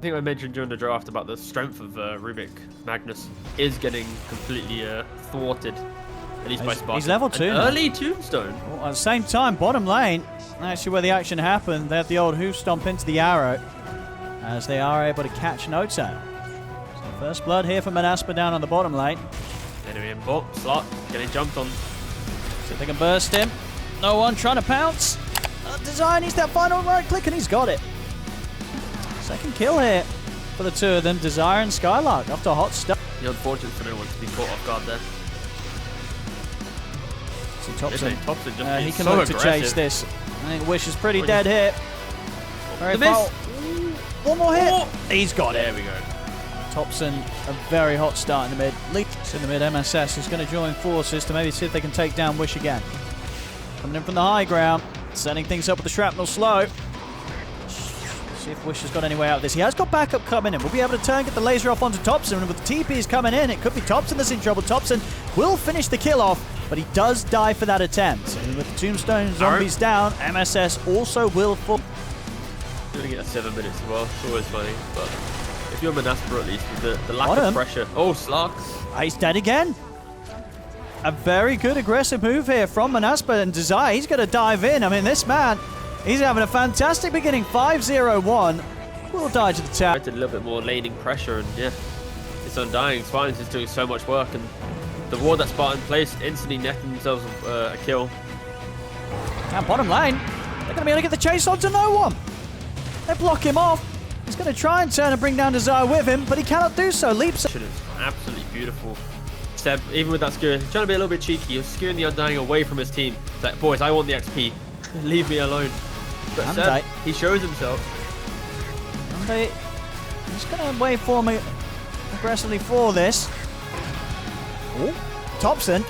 think I mentioned during the draft about the strength of Rubik. Magnus is getting completely thwarted, at least by Spartan. He's level 2 now. Early tombstone. Well, at the same time, bottom lane, actually where the action happened, they have the old hoof stomp into the arrow as they are able to catch Notail. So first blood here for MONASPA down on the bottom lane. Enemy in bot, slot, getting jumped on. See if they can burst him. No one trying to pounce. Desire needs that final right click and he's got it. Second kill here for the two of them, Desire and Skylark after a hot start. The unfortunate for no one to be caught off guard there. See Thompson. Thompson just He can so look aggressive. to chase this. I think Wish is pretty dead here. Very The miss. far. One more hit. Oh. He's got it. There we go. Thompson, a very hot start in the mid. Leaks in the mid. MSS is going to join forces to maybe see if they can take down Wish again. Coming in from the high ground, setting things up with the shrapnel slow. See if Wish has got any way out of this. He has got backup coming in. We'll be able to turn, get the laser off onto Thompson. And with the TPs coming in, it could be Thompson that's in trouble. Thompson will finish the kill off, but he does die for that attempt. And with the Tombstone zombies down, MSS also will fall. You're going to get 7 minutes as well. It's always funny. But if you're MONASPA at least, with the lack of pressure. Oh, Slarks. He's dead again. A very good aggressive move here from MONASPA and Desire. He's going to dive in. I mean, this man, he's having a fantastic beginning. 5-0-1. Will die to the tower. A little bit more laning pressure, and yeah, it's undying. Spartan's just doing so much work, and the ward that Spartan placed instantly netting themselves a kill. And bottom lane, they're going to be able to get the chase onto no one. They block him off. He's going to try and turn and bring down Desire with him, but he cannot do so. Leaps. Absolutely beautiful. Seb, even with that skewer, he's trying to be a little bit cheeky. He's skewing the Undying away from his team. It's like, boys, I want the XP. Leave me alone. But Seb, he shows himself. He's going to wait for me aggressively for this. Oh, Thompson.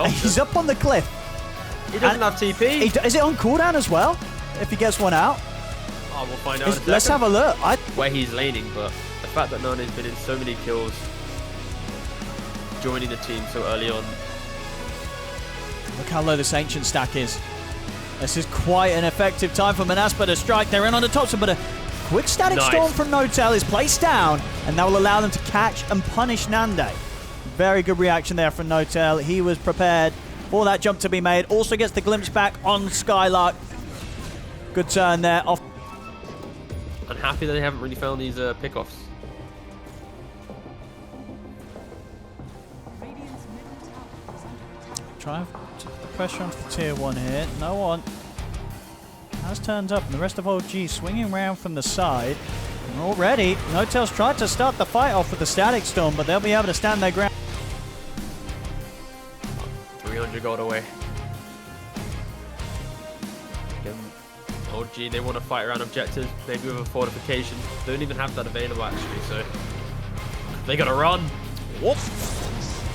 He's up on the cliff. He doesn't have TP. Is it on cooldown as well? If he gets one out? Oh, we'll find out. Let's have a look. Where he's laning, but the fact that Nana's been in so many kills, joining the team so early on. Look how low this Ancient stack is. This is quite an effective time for MONASPA to strike. They're in on the Thompson, but a quick static storm from Notail is placed down, and that will allow them to catch and punish Nande. Very good reaction there from Notail. He was prepared for that jump to be made. Also gets the glimpse back on Skylark. Good turn there. Off. I'm happy that they haven't really found these pickoffs. Try to put the pressure onto the tier 1 here. No one has turned up, and the rest of oldg swinging around from the side. And already, Notail's tried to start the fight off with the static storm, but they'll be able to stand their ground. 300 gold away. Again, oldg, they want to fight around objectives, maybe with a fortification. They don't even have that available actually, so they gotta run. Whoop.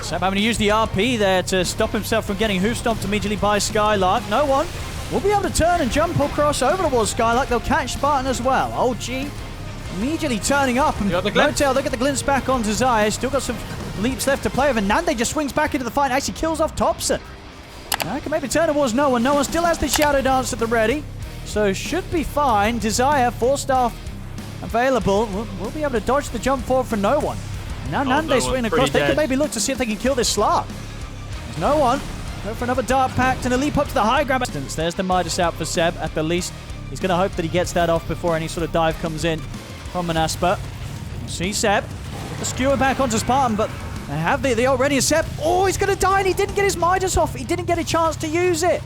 Seb having to use the RP there to stop himself from getting hoof stomped immediately by Skylark. No one will be able to turn and jump across over towards Skylark. They'll catch Spartan as well. oldg immediately turning up. And Notail, they'll get the glimpse back on Desire. Still got some leaps left to play with. And Nande just swings back into the fight and actually kills off Thompson. Now he can maybe turn towards no one. No one still has the Shadow Dance at the ready. So should be fine. Desire, 4-star available. We'll be able to dodge the jump forward for no one. Now Nande swinging across. They can maybe look to see if they can kill this Slark. There's no one. Go for another Dark Pact and a leap up to the high ground. There's the Midas out for Seb at the least. He's going to hope that he gets that off before any sort of dive comes in from MONASPA. See Seb. The skewer back onto Spartan, but they have the already a Seb. Oh, he's going to die and he didn't get his Midas off. He didn't get a chance to use it.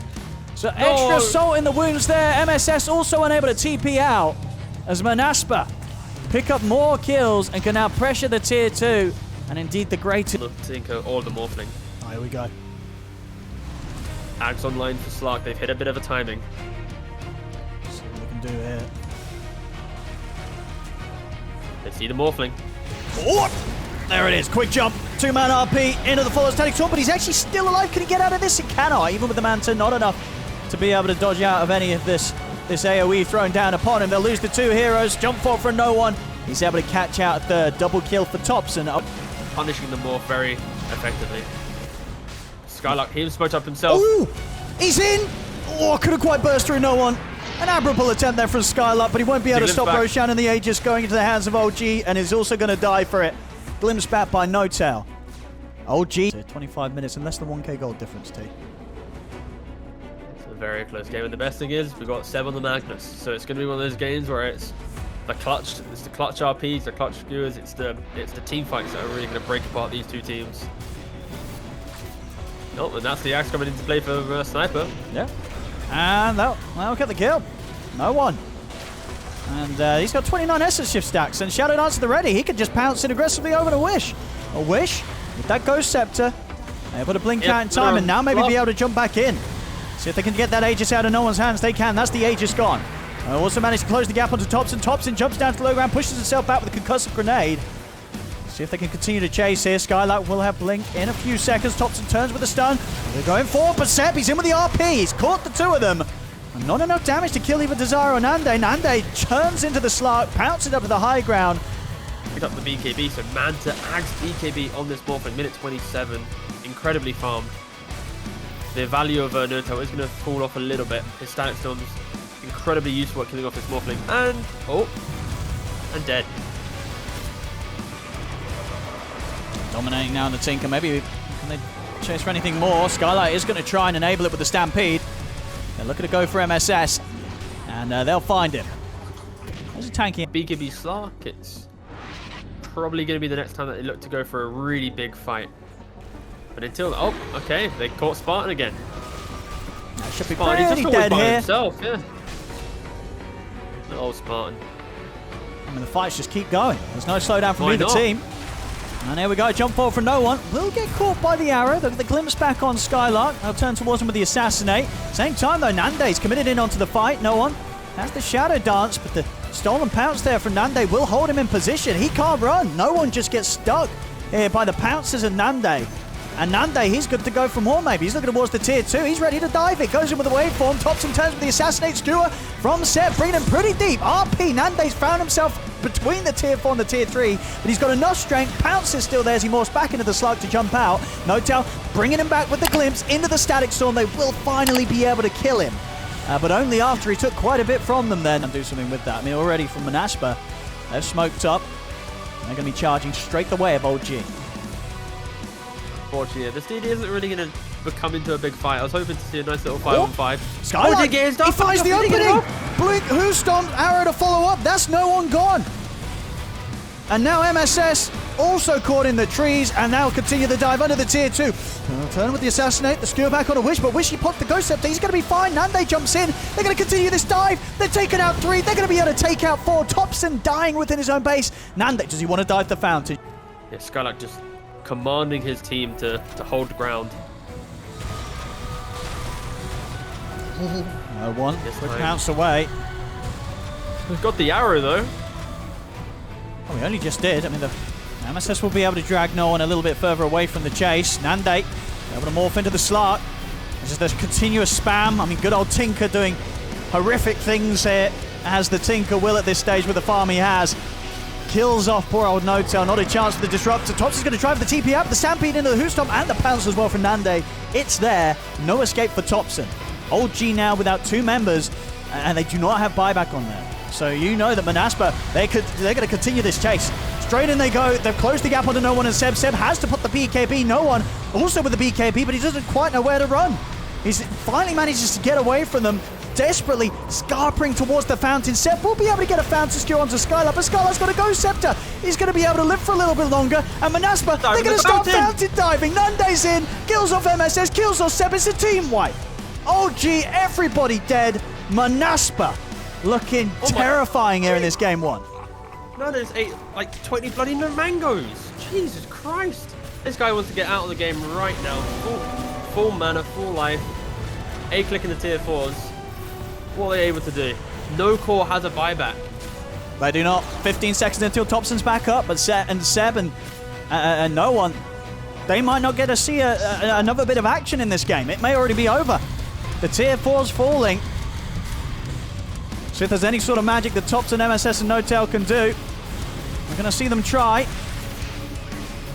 So extra salt in the wounds there. MSS also unable to TP out as MONASPA pick up more kills and can now pressure the tier 2 and indeed the greatest. All the Morphling. Oh, here we go. Ags online for Slark. They've hit a bit of a timing. Let's see what we can do here. They see the Morphling. Oh, there it is. Quick jump. 2-man RP into the full static storm, but he's actually still alive. Can he get out of this? He cannot. Even with the Manta, not enough to be able to dodge out of any of this AoE thrown down upon him. They'll lose the 2 heroes. Jump forward for no one. He's able to catch out a third. Double kill for Thompson. Punishing the Morph very effectively. Skylark, he spoke up himself. Ooh, he's in. Oh, couldn't quite burst through no one. An admirable attempt there from Skylark, but he won't be able to stop back. Roshan and the Aegis going into the hands of oldg, and is also going to die for it. Glimpsed back by No-Tail. oldg, 25 minutes and less than 1k gold difference, T. It's a very close game, and the best thing is we've got Seb on the Magnus, so it's going to be one of those games where it's the clutch RPs, the clutch skewers, it's the team fights that are really going to break apart these two teams. Oh, and that's the axe coming into play for Sniper. Yeah. And that'll get the kill. No one. And he's got 29 Essence Shift stacks, and Shadow Dance at the ready. He could just pounce in aggressively over to Wish. A Wish with that Ghost Scepter. Able to blink out in time, and now maybe be able to jump back in. See if they can get that Aegis out of no one's hands. They can. That's the Aegis gone. Also managed to close the gap onto Thompson. Thompson jumps down to the low ground, pushes himself back with a concussive grenade. See if they can continue to chase here. Skylark will have blink in a few seconds. Thompson turns with a stun. They're going forward, but Seb, he's in with the RP. He's caught the two of them. And not enough damage to kill either Desire or Nande. Nande turns into the Slark, pounces up to the high ground. Picked up the BKB, so Manta ags BKB on this Morphling, minute 27. Incredibly farmed. The value of No-Tail is going to fall off a little bit. His static storm is incredibly useful at killing off this Morphling. And dead. Dominating now in the Tinker. Maybe can they chase for anything more? Skylight is going to try and enable it with the Stampede. They're looking to go for MSS, and they'll find him. There's a tanky. BKB Slark, it's probably going to be the next time that they look to go for a really big fight. But until... Oh, okay, they caught Spartan again. That should be Spartan, pretty he's dead by here. himself, yeah. The old Spartan. I mean, the fights just keep going. There's no slowdown from either team. And here we go, jump forward from no one. Will get caught by the arrow. The glimpse back on Skylark. They'll turn towards him with the Assassinate. Same time though, Nande's committed in onto the fight. No one has the Shadow Dance, but the stolen pounce there from Nande will hold him in position. He can't run. No one just gets stuck here by the pounces of Nande. And Nande, he's good to go from more maybe. He's looking towards the tier 2. He's ready to dive it. Goes in with the waveform. Thompson turns with the Assassinate Skewer from Seb, bringing him pretty deep. RP, Nande's found himself between the tier 4 and the tier 3, but he's got enough strength. Pounce is still there as he morphs back into the Slug to jump out. No-Tail bringing him back with the glimpse into the Static Storm. They will finally be able to kill him, but only after he took quite a bit from them then and do something with that. I mean, already from MONASPA, they've smoked up. They're going to be charging straight the way of oldg. Unfortunately, this DD isn't really going to come into a big fight. I was hoping to see a nice little 5-on-5. Skylark, he finds the opening! Blink, Who Stomped, arrow to follow up. That's no one gone. And now MSS also caught in the trees, and now continue the dive under the tier 2. Turn with the Assassinate, the Skewer back on a Wish, but Wish, he popped the Ghost Scepter. He's going to be fine. Nande jumps in. They're going to continue this dive. They're taking out 3. They're going to be able to take out 4. Thompson dying within his own base. Nande, does he want to dive the fountain? Yeah, Skylark just commanding his team to hold ground. No one. Quick pounce away. We've got the arrow though. Oh, we only just did. I mean, the MSS will be able to drag no one a little bit further away from the chase. Nande able to morph into the Slark. There's this continuous spam. I mean, good old Tinker doing horrific things here, as the Tinker will at this stage with the farm he has. Kills off poor old No-Tail. Not a chance for the Disruptor. Thompson's going to drive the TP out, the Stampede into the Hoostomp, and the Pounce as well from Nande. It's there. No escape for Thompson. oldg now without 2 members, and they do not have buyback on there. So you know that MONASPA, they're going to continue this chase. Straight in they go. They've closed the gap onto no one and Seb. Seb has to put the BKB. No one also with the BKB, but he doesn't quite know where to run. He finally manages to get away from them, desperately scarpering towards the fountain. Seb will be able to get a fountain skew onto Skylark, but Skylark's got a Ghost Scepter. He's going to be able to live for a little bit longer. And MONASPA, they're going to start fountain diving. Nande's in, kills off MSS, kills off Seb. It's a team wipe. oldg, everybody dead. MONASPA looking terrifying here in this game 1. No, there's 20 bloody mangoes. Jesus Christ. This guy wants to get out of the game right now. Full mana, full life. A-clicking the tier 4s. What are they able to do? No core has a buyback. They do not. 15 seconds until Thompson's back up, but Seb and no one, they might not get to see another bit of action in this game. It may already be over. The tier 4's falling. So if there's any sort of magic that Thompson, MSS, and No-Tail can do, we're going to see them try.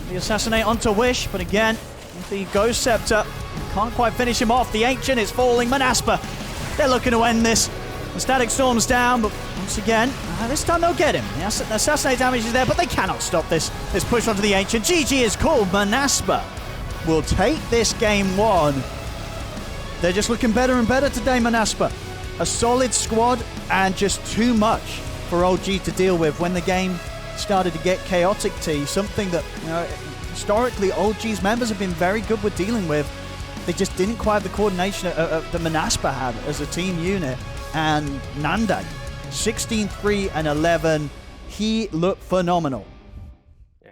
The Assassinate onto Wish, but again, with the Ghost Scepter, can't quite finish him off. The Ancient is falling. MONASPA, they're looking to end this. The static storm's down, but once again, this time they'll get him. The assassinate damage is there, but they cannot stop this push onto the Ancient. GG is called. MONASPA will take this game 1. They're just looking better and better today, MONASPA. A solid squad and just too much for oldg to deal with when the game started to get chaotic. Something that, you know, historically oldg's members have been very good with dealing with. They just didn't quite have the coordination that MONASPA had as a team unit. And Nande, 16-3 and 11, he looked phenomenal.